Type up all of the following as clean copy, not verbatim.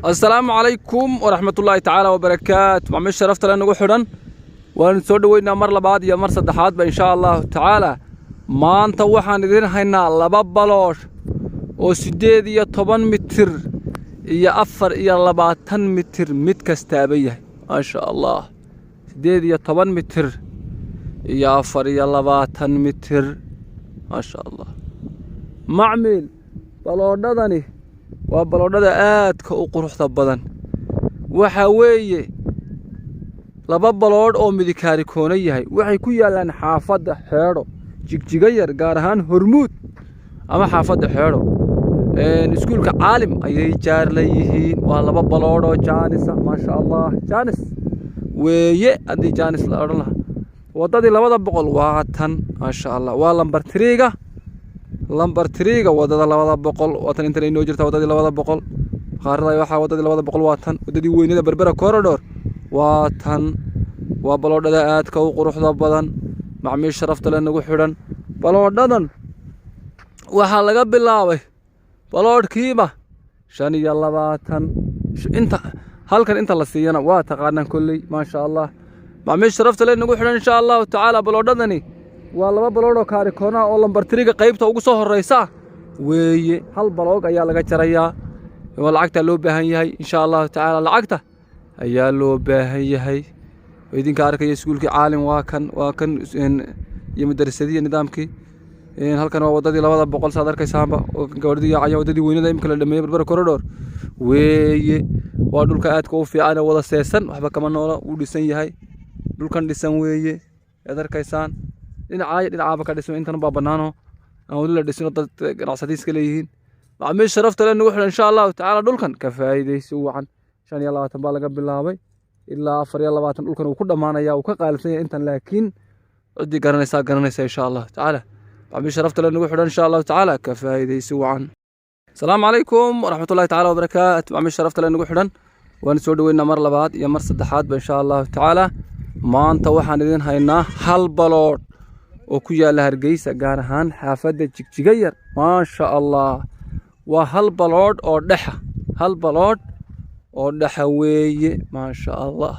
السلام عليكم ورحمة الله تعالى وبركاته. معمش شرفت لنا وحدا ونسود وينا مر لبعض يا مر صدحات إن شاء الله تعالى. ما أنت وحنا ندير هنا لباب بلاش وسديد يا 8 متر يا أفر يا 14 متر متكستابية ما شاء الله. سديد يا 8 متر يا أفر يا 14 متر ما شاء الله. معمل بلودني وبلودada aadka u quruxda badan waxa weeye laba balood oo midikaari koona yahay waxay ku yaalaan xaafada Xeero jigjiga yar gaar ahaan Hormuud ama xaafada Xeero iskuulka caalim ayay jaar leeyihiin waa laba balood oo jaanis ma sha Allah jaanis weeye adii jaanis la oran lahaa wadadii 200 waa tan ma sha Allah waa lambar 3ga lambar 3ga wadada 200 watan inta inoo jirta wadadii 200 qaarada waxa wadadii 200 waa tan wadadii weynada berbera corridor waa tan waa baloodada aadka u quruxda badan macmiil sharafta leh nagu xiran baloodadan waxa laga bilaabay baloodkiiba 25 inta halkan inta la siiyana waa taqaanaan kulli ma sha Allah macmiil sharafta leh nagu xiran insha Allah taala baloodadani waa laba balood oo kaari koona oo lambar 3ga qaybta ugu soo horeysa weeye hal baloog ayaa laga jarayaa oo lacagta loo baahan yahay insha Allah taala lacagta ayaa loo baahan yahay idinka arkay iskuulka caalim waa kan iyo madrasadii nidaamkii halkan waa wadadii 200 saad arkaysaanba oo gabadhii ayaa wadadii weynada imka la dhameeyay berbera corridor weeye waa dhulka aadka u fiican wada seesan waxba kama noola uu dhisan yahay dhulkan dhisan weeye aad arkaysaan dhinacaaba ka dhismo intan baa banaano aan wali la dhisno dad ganacsiis ka leeyihiin macmiil sharafta leh nagu xiran insha Allah taala dhulkan ka faa'iideysi wacan 25 baa laga bilaabay ilaa 24 dhulkan uu ku dhamaanaya uu ka qaalibsan yahay intan laakiin cidi garanaysa insha Allah taala macmiil sharafta leh nagu xiran insha Allah taala ka faa'iideysi wacan. السلام عليكم ورحمة الله تعالى وبركاته. معمش شرفت لنا وحدا ونسود وينا مر لبعض يا مر صدحات إن شاء الله تعالى. ما أنت وحنا ندين هينا هل بلود وكويا لهرجيسة جارهان حافظة جيجير ما شاء الله وهل بلود أو دحى هل بلود أو دحوي ما شاء الله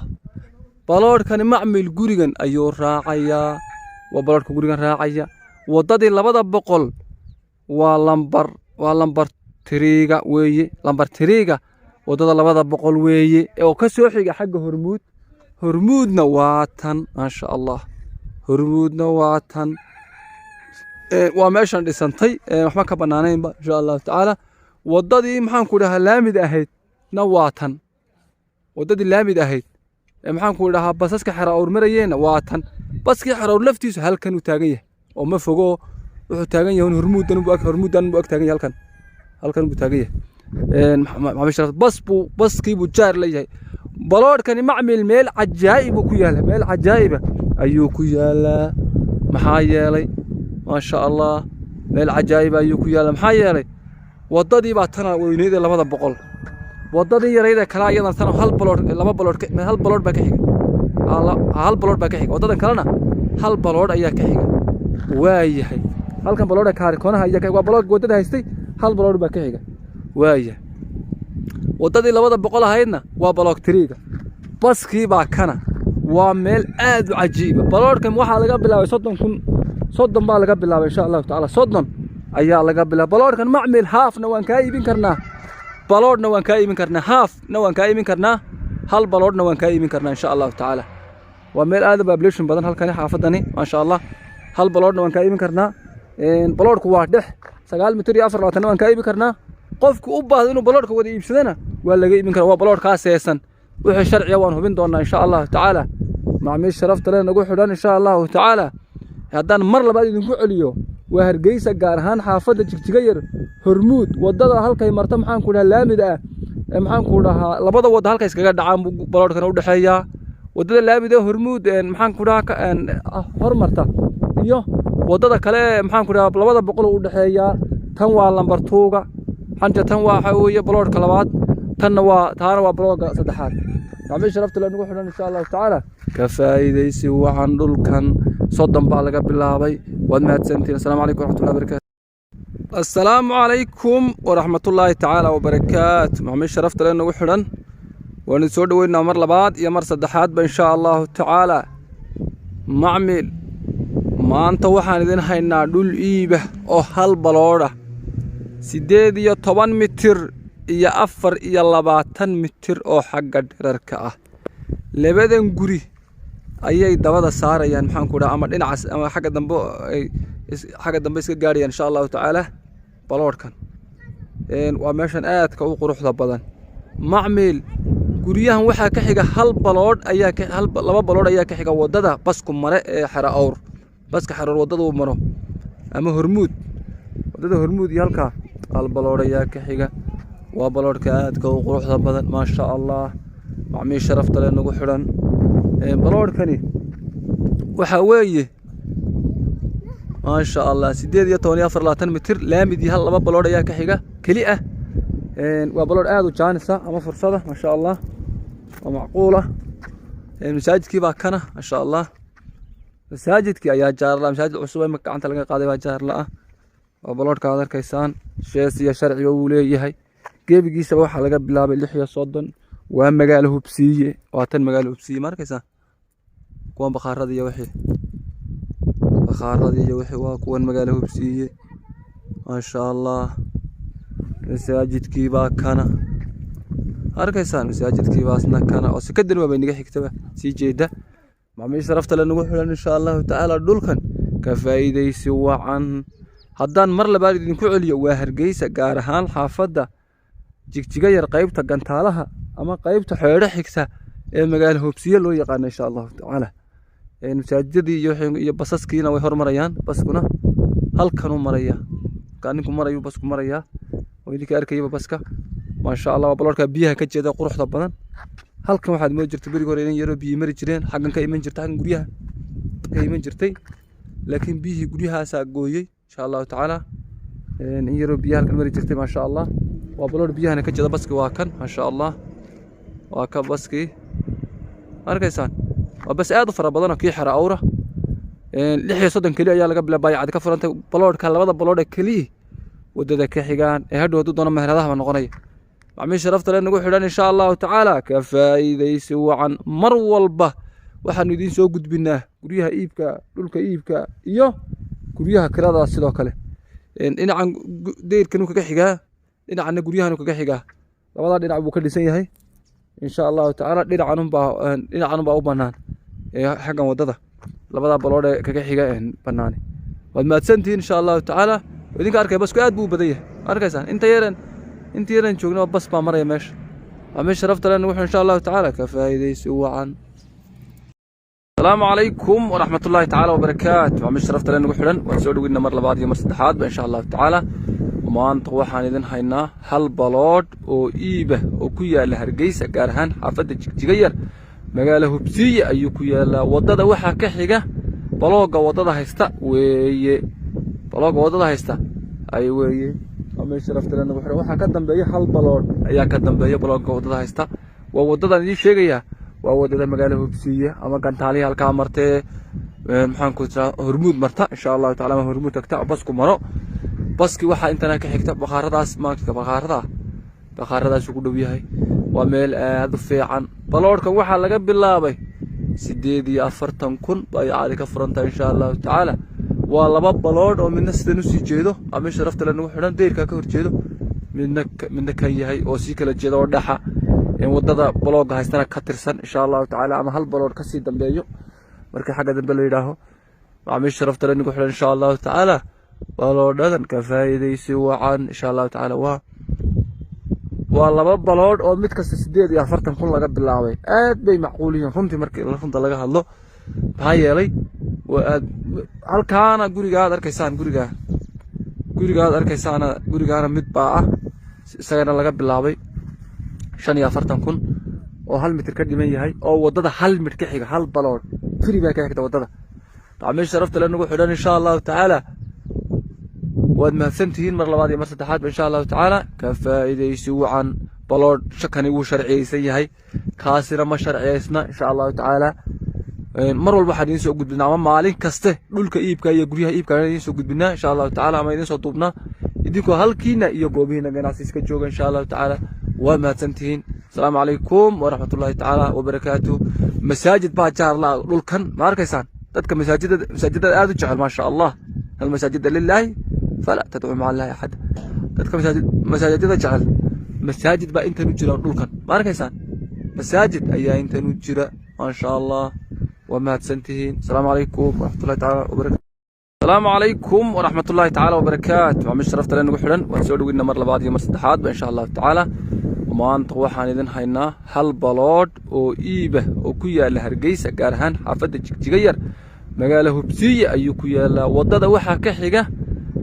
بلود كان معمل جوريجن أيور راعية وبلود كجوريجن راعية وضدي لبضة بقول ولمبر تريجا وي لمبر تريجا وضد لبضة بقول وي أو كسوحي حق هرمود نواتن ما شاء الله هرمودنا واتن وماشان دسنتي waxba ka banaanayn ba insha Allah taala wadadii maxaan ku dhahaa laamid ahayd nawatan wadadii laamid ahayd maxaan ku dhahaa basaska xara oo marayeen waatan baskii xara oo laftiisu halkan uu taagan yahay oo ma fogo wuxuu taagan yahay hormuudan buu ag taagan yahay halkan buu taagan yahay maxaa baskii buu jaar leeyahay baloodkani macmil meel cajaa'ib ku yaala meel cajaa'ib ayuu ku yaalaa maxaa yeelay ma sha Allah meel cajaa'ib ayuu ku yaalaa maxaa yeelay wadadii baa tan weyneed 200 wadadii yareeyda kala ayadan tan hal balood baa ka xiga hal balood baa ka xiga wadadan kalena hal balood ayaa ka xiga waayahay halkan balooda kaari koonaha ayaa ka waa balood wadada haystay hal balood baa ka xiga waayahay wadadii 200 ahaydna waa baloog 3ga baskii baa kana waa meel aad u cajiib baloodkan waxa laga bilaabay 30 baa laga bilaabay insha Allah taala 30 ayaa laga bilaabay baloodkan macmil haafna waan ka iibin karnaa baloodna waan ka iibin karnaa haafna waan ka iibin karnaa hal baloodna waan ka iibin karnaa insha Allah taala waa meel aad u population badan halkan xaafadani ma sha Allah hal baloodna waan ka iibin karnaa baloodku waa dhex 9 mitir iyo 24 waan ka iibin karnaa qofku u baahdo inuu baloodka wada iibsadana waa laga iibin karaa waa baloodka seesan wixii sharciya waan hubin doonaa insha Allah taala معميش شرفت لنا نقول حدان إن شاء الله تعالى هذان مر لبعض ينقول عليه وهرجيسة جارهان حافظة تغير هرمود وضد هالكي مرتم حان كلها لامدة محان كلها لبض وضد هالكي سكجد عام بلاد كانوا دحية وضد لامدة هرمود محان كلها هرمرته إياه وضد كلام محان كلها لبض بقولوا دحية تنوى لمبرتوجا حنجة تنوى حوية بلاد كلامات تنوى بلاد صدحات معميش شرفت لنا نقول حدان إن شاء الله تعالى كفايديسي وعن دول كان صدم بالغ بالله واد مهدسنتين. السلام عليكم ورحمة الله وبركاته. السلام عليكم ورحمة الله تعالى وبركاته. معمي شرفت لنا وحرا ونسود وين مر لبعض يا مر صدحات إن شاء الله تعالى. معمل ما أنت وحنا ذن هينا دول إيبه أو هالبلورة 8 متر يا أفر يا 20 متر أو حق دركة لبدن قري أي دبادة صار يعني محن كورا أمر إن عس أما حق دنبو إسك قاري إن شاء الله تعالى بلور كان وماشان آد كأو قروح لبدن معمل قريهم وحا كحيقة هل بلور أياك هل لبا بلور أياك حيقة وددا بسكم مرة حرا أور بس كحرر وددا ومرو أما هرمود وددا هرمود يالكا هل بلور أياك حيقة وبلور كآد كأو قروح لبدن ما شاء الله معمي شرفت لنا وحرا بلور كاني وحاويه ما شاء الله 8 متر لامدي هل لبا بلور أياك حيقة كليئة وبلور آدو جانسة أما فرصة ما شاء الله ومعقولة المساجد كي باكنا ما شاء الله مساجد كي يا جار الله مساجد عصوبة مكة عن تلقى قاضي جار الله وبلور كادر كيسان شيسية شرعي ووليه هاي كيف يجي سبوا حلقة بلا باللحية صدن وهم قاله بسية واتن مقاله بسية مار كيسان كون بخار رضي وحي بخار رضي وحي وكون مقاله بسية ما شاء الله مساجد كي باكنا هركيسان مساجد كي باسنا كان او سكدن وبينغ حكتبه سي جيده معمي شرفت لنا وحلن ان شاء الله تعالى دولكن كفايديس وعن هدان مر لبا idin ku celiyo waa hargeysa gaar ahaan xaafada jigjiga yar qaybta gantaalaha ama qaybta xeero xigta ee magaalo hubsiye loo yaqaan insha Allah ta'ala masaajidii iyo basaskiina way hormarayaan baskuna halkan uu maraya kaaninku marayo basku maraya oo idinka arkayba baska ما شاء الله بلورك بيها كجدا قروح بدن halkan waxaad ma jirtay bariga hore in yaro biyo mari jireen xagan ka iman jirtay xagan guriyaha ka iman jirtay laakiin biyihii guriyahaas gooyay insha Allah ta'ala in yaro biyo halkan mari jirtay ma sha Allah waa baloor biyahana ka jada baski waa kan ma sha Allah waa ka baski arkaysan waa bas aad u fara badan oo kii xara awra 36 kaliya ayaa laga bilaabay cad ka furantay baloorka labada baloor ee kaliya wadada ka xigaan ee hadhow doona meheradaha noqonay معمي شرفت لنا وحران إن شاء الله تعالى كفايديس وعن مر والبه waxaan idin soo gudbinaa guriyaha iibka dhulka iibka iyo guriyaha kirada sidoo kale dhinacan deyrkan kaga xigaa dhinacana guryahan kaga xigaa labada dhinac buu ka dhisan yahay insha Allah ta'ala dhinacan baa u banaan xagan wadada labada balood ee kaga xiga banaan wad maadsantiin insha Allah ta'ala idinka arkay bas ku aad buu badan yahay arkaysan inta yaran joogno bas baa maraya meesha ama sharafta lana wuxuu insha Allah ta'ala ka faa'iideysi wacan السلام عليكم ورحمة الله تعالى وبركاته وما شرفت لنا وحرن وسعود وإننا مر لبعض يوم الصدحات إن شاء الله تعالى وما أنت وحنا إذن هينا هالبلاد وإيبه وكويا لهرجيس جارهان حافظ جيجير مقاله بسيء أي كويا لا وضد وحى كحجة بلاقة وضد هيستا بلاقة وضد هيستا أي وي وما شرفت لنا وحرن وحى قدم بيه هالبلاد أي قدم بيه بلاقة وضد هيستا ووضد دي شيء وودada magaalo hubsiye ama gantaaliya halka martay maxaan ku taa hormuud marta insha Allah ta'ala ma hormuud tagta basku maro baski waxa intana ka xigta baqaaradaas maanta baqaaradaas ugu dhow yahay waa meel aad u fiican baloorka waxa laga bilaabay 48,000 bay caadi ka furanta insha Allah ta'ala waa laba balood oo midna sidaan u sii jeedo ama sharafta lana waxaan deyrka ka horjeedo midna kan yahay oo si kala jeedo oo dhaxa wadada baloog haystana ka tirsan insha Allah ta'ala ama hal balood ka sii dambeeyo marka xagga dambe la yiraahdo maamul sharafta lana ku xiran insha Allah ta'ala baloodadan ka faa'iideysi wacan insha Allah ta'ala waa laba balood oo mid kasta 48,000 laga bilaabay aad bay macquuliin runtii markii runta laga hadlo maxaa yeelay halkaana gurigaad arkaysaan gurigaana mid baa ah isagana laga bilaabay 45,000 oo 1 mitir ka dhiman yahay oo wadada 1 mitir ka xiga hal balood firi baa ka xigta wadada maamul sharafta lana ku xiran insha Allah ta'ala wad mahadsantihiin mar labaad iyo mar saddexaad insha Allah ta'ala ka faa'iideysi wacan balood shakani uu sharciyeysan yahay kaasina ma sharciyeysna insha Allah ta'ala mar walba waxaan idin soo gudbinaa ama maalin kaste dhulka iibka iyo guryaha iibka idin soo gudbinaa insha Allah ta'ala ama idin soo duubnaa idinkoo halkiina iyo goobihiina ganacsi iska jooga insha allahu tacaala waa mahadsantihiin. asalaamu calaykum waraxmatullaahi tacaala wabarakaatu. masaajid baa jaarla dhulkan ma arkaysaan dadka masaajidada aad u jecel maasha allah. almasaajida lilaahi falaa tadcuu maca allaahi axad. dadka masaajidada jecel masaajid baa intan u jira dhulkan ma arkaysaan masaajid ayaa intan u jira maasha allah waa mahadsantihiin. asalaamu calaykum waraxmatullahi tacaala wabarakaatu. السلام عليكم ورحمة الله تعالى وبركاته. وعمل شرفت لنا وحرن ونسولو إن مر لبعض يوم الصدحات إن شاء الله تعالى. وما أنت وحان إذن هينا هل بلاد أو إيبه أو كويا لهرجيس جارهان حافظ تغير مجاله بسيء أيو كويا لا وضد وحى كحجة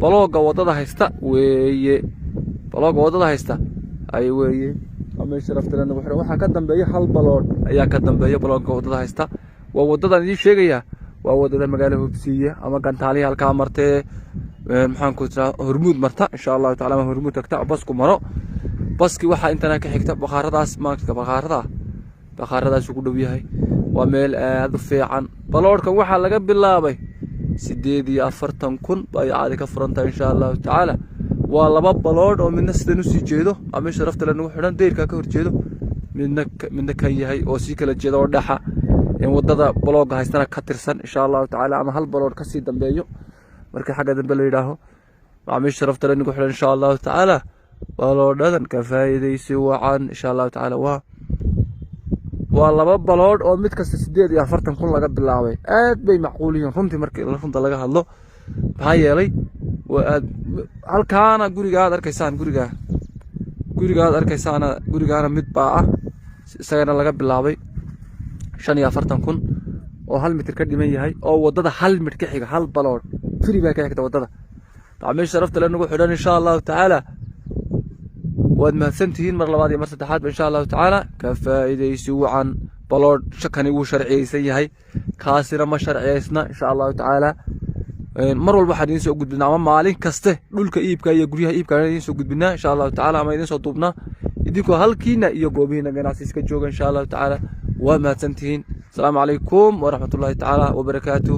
بلاقة وضد هيستا بلاقة وضد هيستا أيوة وعمل شرفت لنا وحرن وحى قدم بيه هل بلاد أيا قدم بيه بلاقة وضد هيستا ووضد دي شيء waa wadada magaalo hubsiye ama gantaaliya halka martay maxaan ku tiraa hormuud marta insha Allah taala ma hormuud tagta basku maro baski waxa intana ka xigta baqaaradaas maanta baqaaradaas ugu dhow yahay waa meel aad u fiican baloorkan waxa laga bilaabay 48,000 bay caadi ka furanta insha Allah taala waa laba baloor oo midna sidan u sii jeedo ama sharafta lana xiran deyrka ka horjeedo midna kan yahay oo si kala jeedo oo dhaxa in wadada blog haystana ka tirsan insha Allah taala ama hal baloor ka sii dambeeyo markii xagga dambe la yiraahdo maamul sharafta lana ku xiran insha Allah taala baloodadan ka faa'iideysi wacan insha Allah taala waa laba baloor oo mid kasta 48,000 laga bilaabay aad bay macquuliyin runtii markii runta laga hadlo maxaa yeelay halkaana guriga aad arkaysaan gurigaana mid baa ah isagana laga bilaabay 45,000 oo hal mitir ka dhiman yahay oo wadada hal mitir ka xiga hal baloor firi baa ka xigta wadada maamul sharafta lana xiran insha Allah taala waad mahadsantihiin mar labaad iyo mar saddexaad insha Allah taala ka faa'iideysi wacan baloor shakani uu sharciyeysan yahay kaasina ma sharciyeysna insha Allah taala mar walba waxaan idin soo gudbinaa ama maalin kaste dhulka iibka iyo guryaha iibka idin soo gudbinaa insha Allah taala ama idin soo duubnaa idinkoo halkiina iyo goobihiina ganacsi iska jooga insha Allah taala waa mahadsantihiin. asalaamu calaykum waraxmatullaahi tacaala wabarakaatu.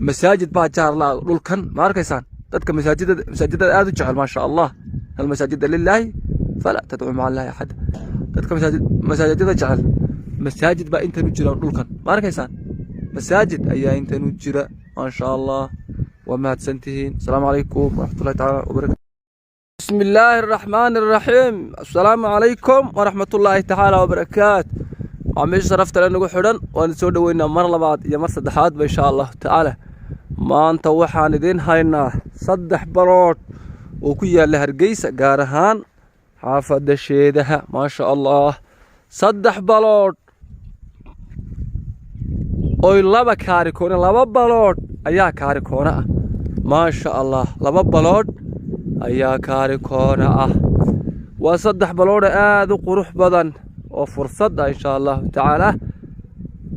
masaajid baa jaarla dhulkan ma arkaysaan dadka masaajidada aad u jecel maasha allah. almasaajida lilaahi falaa tadcuu maca allaahi axad. dadka masaajidada jecel masaajid baa intan u jira dhulkan ma arkaysaan masaajid ayaa intan u jira maasha allah waa mahadsantihiin. asalaamu calaykum waraxmatullaahi tacaala wabarakaatu. بسم الله الرحمن الرحيم. السلام عليكم ورحمة الله تعالى وبركاته. عمي شرفت لنا وحرن ونسود وينا مر لبعض يا مر صدحات إن شاء الله تعالى ما أنت وحان دين هاينا صدح بروت وكيا لهرجيس جارهان حافظ الشيدها ما شاء الله صدح بروت أي لبا كاريكونا لبا بروت أيا كاريكونا ما شاء الله لبا بروت أيا كاريكونا وصدح بروت آذو قروح بدن وفرصة إن شاء الله تعالى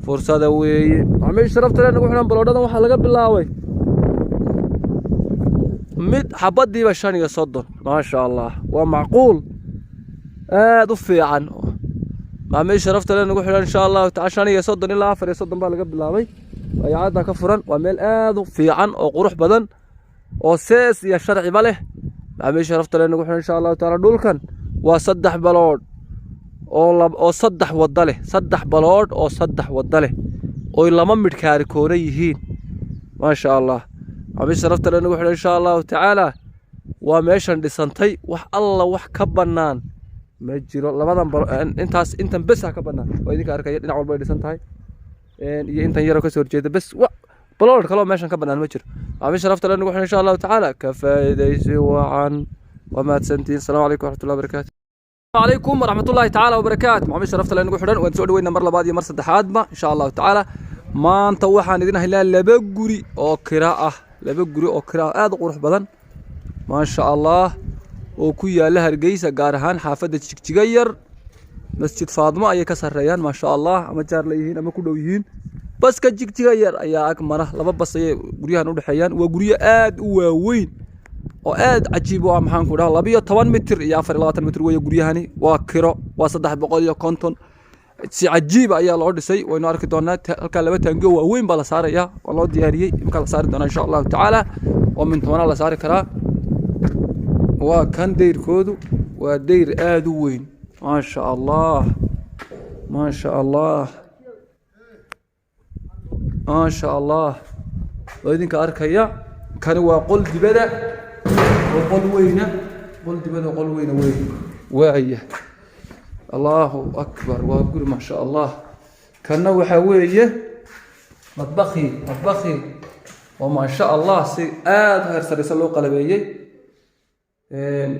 فرصة وي عمي شرفت لنا وحنا بلودنا وحنا لقى بالله مد حبض دي بشان يصدر ما شاء الله ومعقول ضفي عنه عمي شرفت لنا وحنا إن شاء الله عشان يصدر إلا عفر يصدر بقى لقى بالله ويعادنا كفرا وميل ضفي عن وقروح بدن وسيس يا شرعي بله عمي شرفت لنا وحنا إن شاء الله تعالى دول كان وصدح بلود oo saddex wada leh saddex balood oo saddex wada leh oo lama mid kaarikoona yihiin ma sha Allah abi sharafta lana wuxuu insha Allah taala waa meeshan dhisantay wax alla wax ka banaan ma jiro labadan intan bes ka banaan oo idinka arkay dhinac walba ay dhisan tahay iyo intan yar oo ka soo horjeeda bes balood kale oo meeshan ka banaan ma jiro abi sharafta lana wuxuu insha Allah taala ka faa'iideysi wacan wa ma tsantiin. Assalamu alaykum wa rahmatullahi wa barakatuh. السلام عليكم ورحمة الله تعالى وبركاته. معمش شرفت لنا وحرن ونسود وين مر لبعض يمر صدحات ما إن شاء الله تعالى ما أنت وحنا دينا هلا لبجري أو قراءة هذا قروح بدن ما شاء الله وكويا لها رجيسة جارهان حافظة تغير مسجد فاطمة أي كسر ريان ما شاء الله أما جار ليهين أما كلويهين بس كجيك تغير أياك مرة لما بس جريها نور حيان وجريا آد ووين وآد عجيب ومحن كده 12 متر يا 24 متر ويا جريهاني وكرة وصدح بقولي كونتون si cajiib ayaa loo dhisay waynu arki doonaa halka laba taango waaweyn baa la saaraya oo loo diyaariyay imka la saari doona insha Allah taala oo min toona la saari karaa وكان دير كودو ودير آدوين ما شاء الله ما شاء الله ما شاء الله وإذن كأركيا كانوا قل دبدا وقل وينه قل دبدا وقل وين وايه الله أكبر وأقول ما شاء الله كانوا وحويه مطبخي وما شاء الله سي هر سريسلو قلبيه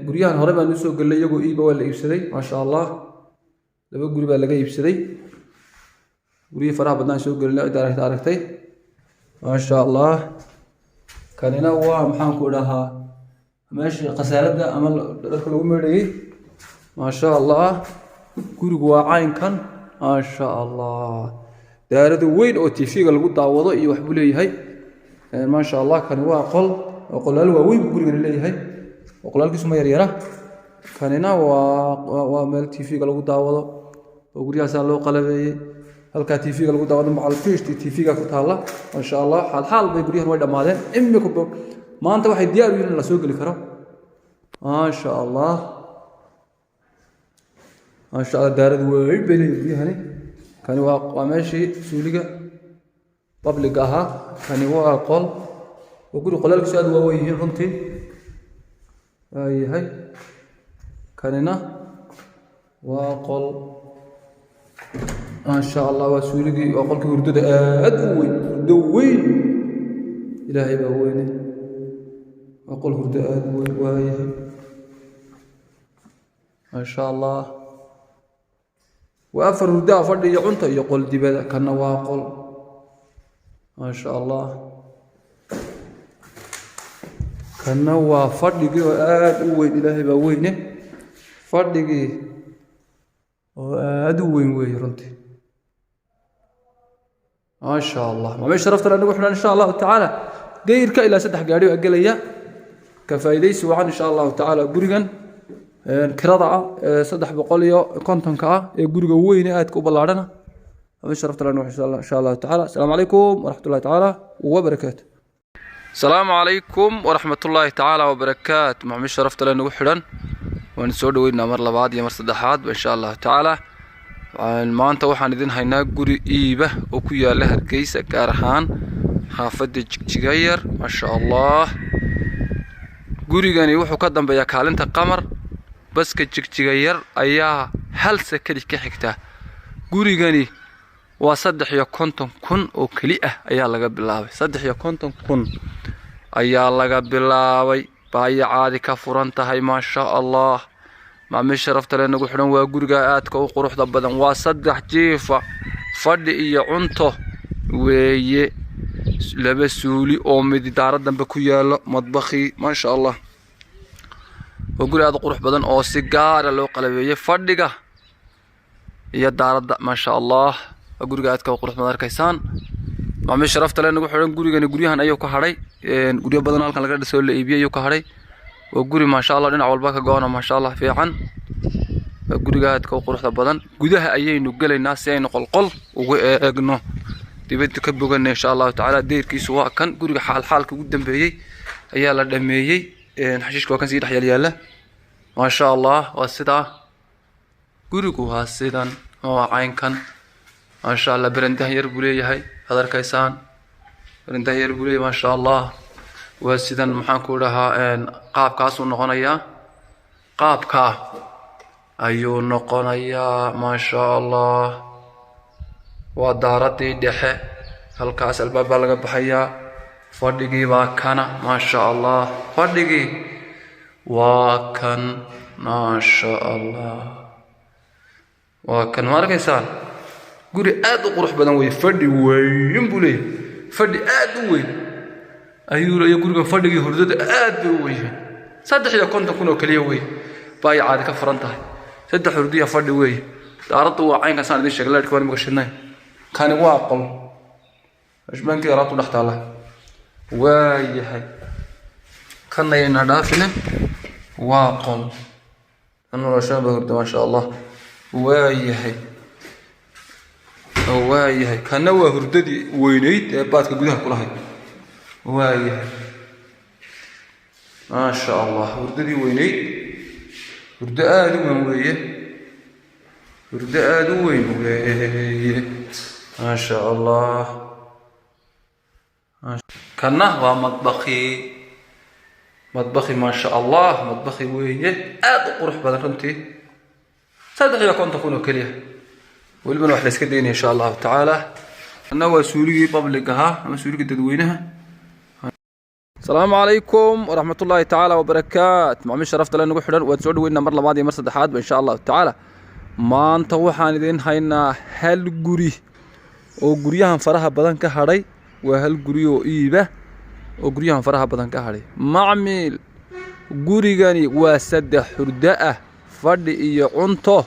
guryahan hore baan u soo galay iyagu iiba wala iibsaday ma sha Allah laba guri baa laga iibsaday guriga faraha badan soo galay idaarada aragtay ma sha Allah kanina waa maxaan ku dhahaa meeshii qasaalada ama dadka lagu meedhayay ma sha Allah gurigu waa caynkan ma sha Allah daarada weyn oo TV-ga lagu daawado iyo wax buu leeyahay ma sha Allah kan waa qolal waa weyn guriga leeyahay وقلال كيسو ما يريرا كاننا ومال تيفي قالوا داوضو وقريا سان لو قلبي هلكا تيفي قالوا داوضو مع الفيش تيفي قالوا تالا ما شاء الله حال باي قريا way dhamaadeen imika maanta waxay diyaar u yihiin la soo gali karo ما شاء الله ما شاء الله daarad way beeliyahani kani waa meeshii suuliga public aha kani waa qol وقري قلالkiisu aad waa weeyeen runtii هاي كاننا وقل ما شاء الله وسولقي وقلك وردود أدوي دوين إلهي بوينه وقل هرد أدوي وهي ما شاء الله وأفر هردا فرد يعنت يقول دي بدا كان واقل ما شاء الله كنا وفردي وين إلهي بوينه فردي وين ويرنتي ما شاء الله ما شرفت لنا وحنا إن شاء الله تعالى دير كإلى سدح قاري وأقليا كفايدي سواء إن شاء الله تعالى جورجان كرضع سدح بقوليا كونتن كا جورجا وين أتك وبلارنا ما شرفت لنا إن شاء الله تعالى السلام عليكم ورحمة الله تعالى وبركاته السلام عليكم ورحمة الله تعالى وبركاته محمد شرفت لنا وحرا ونسود وينا مر لبعض يا مر صدحات إن شاء الله تعالى ما أنت وحنا ذين هينا جوري إيبه وكويا له الكيس كارهان حافظ جيجير ما شاء الله جوري جاني وحو قدم بيا كالنت قمر بس كجيجير أيها هل سكري كحكته جوري جاني وصدح يا كنتم كن وكليئة أيها لقى بالله صدح يا كنتم كن أيها لقى بالله باي عادي كفرنتهاي ما شاء الله ما مش شرفت لنا وحنا وجرجاءاتك وقروح ضبضا وصدح جيفة فدي إيا عنته وي لبسولي أمي دي داردا بكويا مطبخي ما شاء الله وقولي هذا قروح بدن أو سيجارة لو قلبي فديقة إيا داردا ما شاء الله gurigaadka qurux badan arkaysan ma sharafta leh nagu xiran gurigani guryahan ayuu ka haray guriyo badan halkan laga dhiso la iibiyay ayuu ka haray waa guri ma sha Allah dhinac walba ka go'ana ma sha Allah fiican gurigaadka quruxda badan gudaha ayaynu galaynaa si aynu qolqol ugu eegno dibadda ka boganay insha Allah ta'ala deerkiisu waa kan guriga xaalka ugu dambeeyay ayaa la dhameeyay xashiishka waa kan sii dhaxyal yaala ma sha Allah waa sida gurigu waa sidan oo caynkan ما شاء الله برنده يربولي هاي هذا الكيسان برنده يربولي ما شاء الله وسيدان محان كورها قاب كاسو نقنيا قاب كا أيو نقنيا ما شاء الله ودارتي دحى هالكاس الباب لقى بحيا فردقي واكنا ما شاء الله فردقي واكن ما شاء الله واكن ما ركيسان guri aad u qurux badan way fadhi weyn bulay fadhi aad u weyn ayuu leeyahay guriga fadhigi hurdada aad bay u weyn saddex iyo konton kun oo kaliya weyn bay caadi ka furan tahay saddex hurdiya fadhi weyn daaradu waa caynka saan idin sheegay leedka waan magashanay kani waa qol ashbaankii raatu dhaxtaala waayahay kana ina dhaafina waa qol anoo shaaba hurda ma sha Allah waayahay waayahay kana waa hurdadii weynayd ee baadka gudaha ku lahayd waayahay ما شاء الله ورددي ويني ورد آدو وين ورد آدو وين ما شاء الله كنا ومطبخي مطبخي ما شاء الله مطبخي وين آدو قرح بدل رمتي صدق يا كنت تكونوا كليه والبن واحد اسكدين ان شاء الله تعالى انا وسوري بابليكها اما سوري تدوينها. السلام عليكم ورحمة الله تعالى وبركاته معمي شرفت لنا نقول حلال وتسعود وين مر لبعض مر صدحات ان شاء الله تعالى ما انت waxaan idin haynaa hal guri oo guryahan faraha badan ka hadhay waa hal guri oo iiba oo guryahan faraha badan ka hadhay macmiil gurigani waa saddex hurdo ah fadhi iyo cunto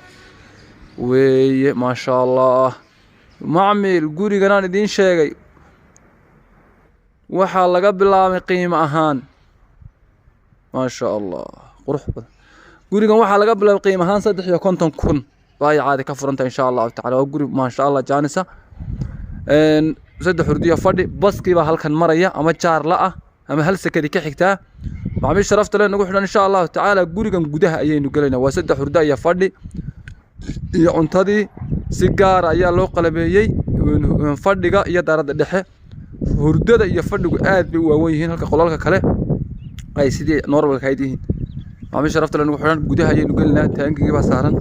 weeye ma sha Allah macmiil gurigan aan idin sheegay waxaa laga bilaabay qiimo ahaan ma sha Allah qurux badan gurigan waxaa laga bilaabay qiimo ahaan 350,000 bay caadi ka furanta in sha Allah ta'ala waa guri ma sha Allah jaanisa saddex hurdiyo fadhi baskiiba halkan maraya ama jaar la ah ama hal sakadi ka xigtaa macmiil sharafta leh nagu xidhan in sha Allah ta'ala gurigan gudaha ayaynu galaynaa waa saddex hurdo iyo fadhi iyo cuntadii si gaar ayaa loo qalabeeyay fadhiga iyo daarada dhexe hurdada iyo fadhigu aad bay u waaweyn yihiin halka qolalka kale ay sidii normal ka yihiin macmiil sharafta leh nagu xidhan gudaha ayaynu galinaa taangiga ba saaran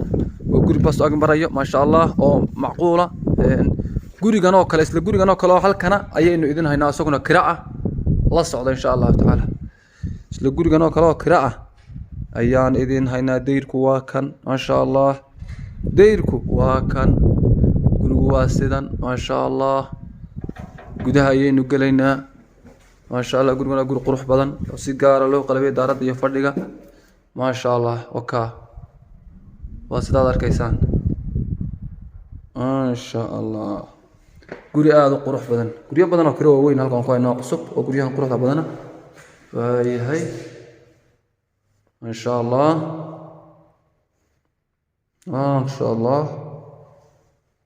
oo guri bas ag marayo ma sha Allah oo macquula gurigan oo kale isla gurigan oo kale halkana ayaynu idin haynaa asaguna kiraa la socdo in sha Allah ta'ala isla gurigan oo kale kiraa ayaan idin haynaa deyrku waa kan ma sha Allah deyrku waa kan gurigu waa sidan ma sha Allah gudaha ayaynu galaynaa ma sha Allah guriguna guri qurux badan oo si gaar ah loo qalabay daarada iyo fadhiga ma sha Allah waka waa sidaad arkaysaan ma sha Allah guri aad u qurux badan guriyo badan oo kale waaweyn halkan ku haynaa cusub oo guryahan quruxda badana waayahay ma sha Allah ما شاء الله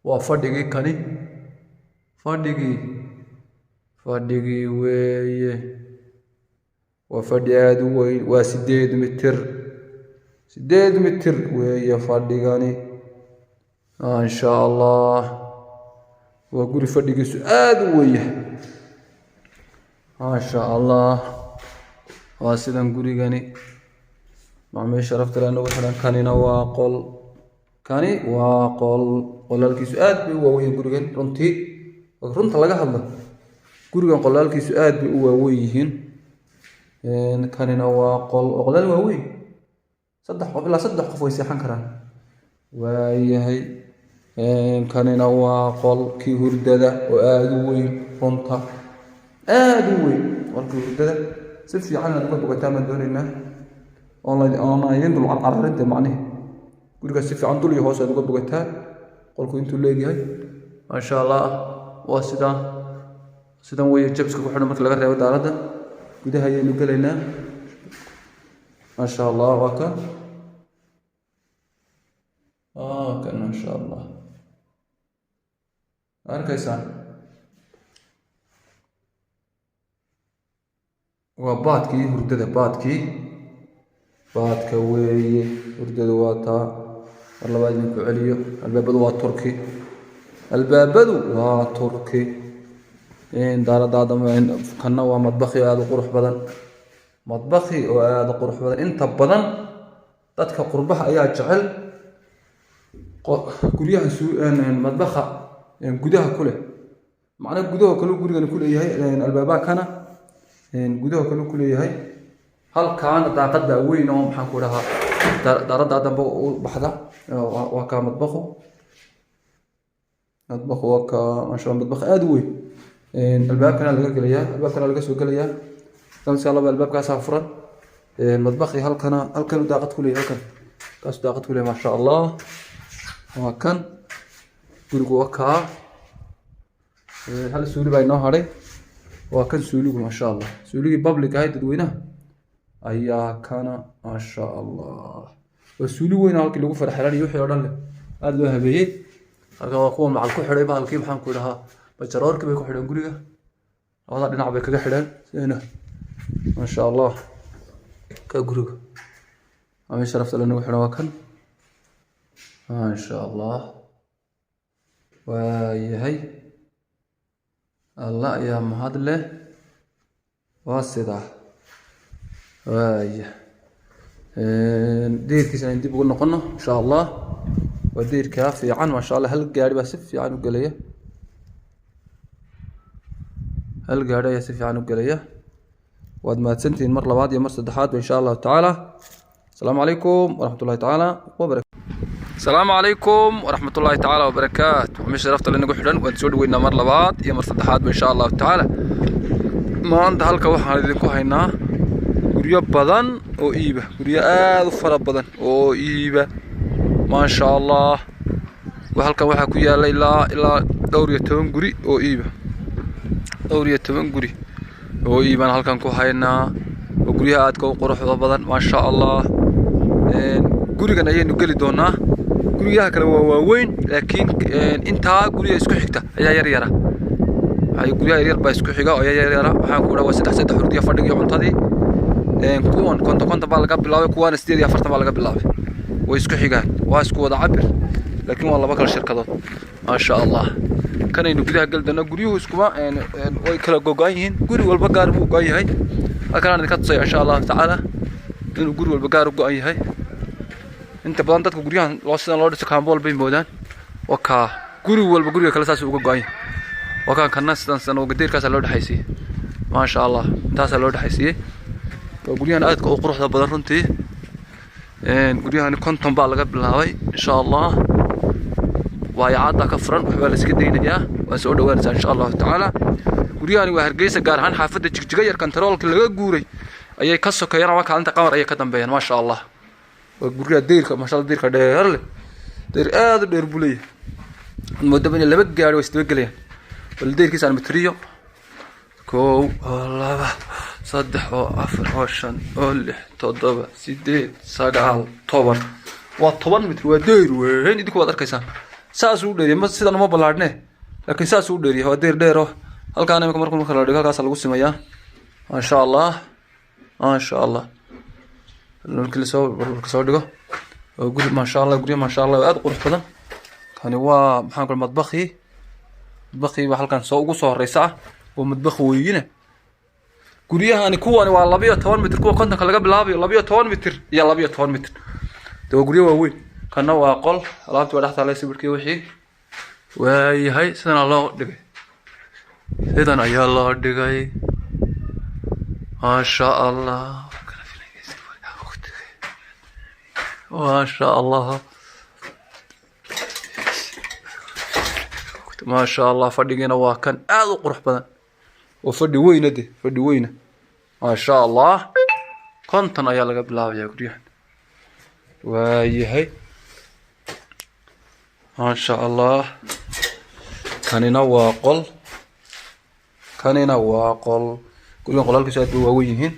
وفدقي كني فدقي وي وفدياد وي وسديد متر وي فدقاني ما شاء الله وقولي فدقي سؤاد وي ما شاء الله واسدان قولي غني معمي شرفت لأنه وحنا كاننا واقل كاني قلالكيسو aad bay u waaweyn gurigan runtii runta laga hadlo gurigan qolaalkiisu aad bay u waaweyn yihiin kanina waa qolal waaweyn saddex qof way seexan karaan waayahay kanina waa qolkii hurdada oo aad u weyn runta aad u weyn qolkii hurdada si fiican aad uga bogataa ma doonaynaa online dul carcarinta macnaheed guriga si fiican dul iyo hoos aad uga bogataa qolku intuu leeyahay ma sha Allah waa sidan way jabska ku xidhan marka laga reebo daarada gudaha ayaynu galaynaa ma sha Allah waa kan ma sha Allah arkaysan waa baadkii hurdada baadka weeye hurdada waa taa labaad idinku celiyo albaabadu waa turki daaradaada kanna waa madbakhi aad u qurux badan inta badan dadka qurbaha ayaa jecel guryaha madbakha gudaha ku leh macnaha gudaha kale gurigan ku leeyahay albaabaha kana gudaha kale ku leeyahay halkaan daaqada weyn oo maxaan ku dhahaa daarada dambe u baxda waa ka madbakhu waa ka ma sha Allah madbakh aad u weyn albaabkana laga galayaa albaabkana laga soo galayaa insha Allah albaabkaas furan madbakhi halkan daaqad ku leeyahay halkan kaas daaqad ku leeyahay ma sha Allah waa kan gurigu waa ka hal suuli baa inoo haray waa kan suuligu ma sha Allah suuligii public ahayd dadweynaha ayaa kana ma sha Allah وسولي وين هالك اللي وفر حلال يوحي ورن هذا له هبيه هذا هو مع الكحل يبقى هالكيب حن كلها بجرار كبي كحل نقوليه هذا دينا عبي كذا حلال هنا ما شاء الله كجروج أمي شرفت لنا وحنا وكن ما شاء الله ويهي الله يا مهد له واسدة ويه دير كيسان دي بقول نقولنا إن شاء الله ودير كافي عن ما شاء الله هل قاعد بسف عن وقليه هل قاعد يسف عن وقليه واد ما تسنتين مرة بعد يا مرة صدحات إن شاء الله تعالى. السلام عليكم ورحمة الله تعالى وبركاته. السلام عليكم ورحمة الله تعالى وبركاته. مش شرفت لنا قحرا وانتسود وينا مرة بعد يا مرة صدحات إن شاء الله تعالى. ما عند هالك وحنا لذيكو هينا guryo badan oo iiba guryo aad u fara badan oo iiba ma sha Allah halkan waxa ku yaala ilaa dhowr iyo 10 guri oo iiba dhowr iyo 10 guri oo iiban halkan ku haynaa oo guryaha aad ka quruxda badan ma sha Allah gurigan ayaynu gali doonaa guryaha kale waa waaweyn laakiin inta guriga isku xigta ayaa yar yara ay guryaha yar baa isku xiga oo yar yara waxa ku dhawa saddex hurdiya fadhiga iyo cuntadii kuwan konta baa laga bilaabay kuwan 48 baa laga bilaabay way isku xigaan waa isku wada cabir laakiin waa laba kala shirkadood ma sha Allah kanaynu gudaha galdana guryuhu iskuma way kala go'an yihiin guri walba gaar buu go'an yahay halkaan idin ka tusay insha Allah ta'ala inuu guri walba gaar u go'an yahay inta badan dadka guryahan loo sidan loo dhiso kaambool bay moodaan waka guri walba guriga kala saas uga go'an yahay wakaan kana sidan oo gadeerkaas loo dhaxaysay ma sha Allah taas loo dhaxaysay guryahan aad ka quruxda badan runtii guryahan konton baa laga bilaabay insha Allah waayaada ka furan waxa la iska deynayaa waa soo dhawaanaysa insha Allah ta'ala guryahan waa Hargeysa gaar ahaan xaafadda Jigjiga yar kantaroolka laga guuray ayay ka sokeeyaan waa kaalanta qamar ayay ka dambeeyaan ma sha Allah waa guryaha deerka ma sha Allah deerka dheer leh deer aad u dheer bulay mudabani laba gaari way isdaba bal deerkiisa aan matriyo كو لابا صدح وعفر وشن ولح تضبع سيدين ساقال طبر وطبر متر ودير وين يديكو واد اركيسان ساسو ديري ما سيدان ما بلادنه لكن ساسو ديري هو دير ديرو halkaan imika markuu kala dhigo halkaas lagu simayaa ma sha Allah ma sha Allah markii soo dhigo oo guri ma sha Allah guri ma sha Allah aad qurux badan kani waa maxaan ku madbaxi waa halkaan soo ugu soo horeysa ومطبخ وينه guriyahani kuwani waa 12 mitir kuwa kontanka laga bilaabayo 12 mitir iyo 12 mitir to guriyo waaweyn kana waa qol alaabta wada xalay sawirkii wixii waayahay sidana loo dhigay sidan ayaa loo dhigay ma sha Allah ma sha Allah ما شاء الله فدينا واكن aad u qurux badan oo fadhi weyna ما شاء الله kontan ayaa laga bilaabaya guriyahan waayahay ما شاء الله kanina waa qol gurigan qolalkiisu aad u waaweyn yihiin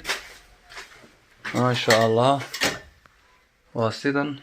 ما شاء الله waa sidan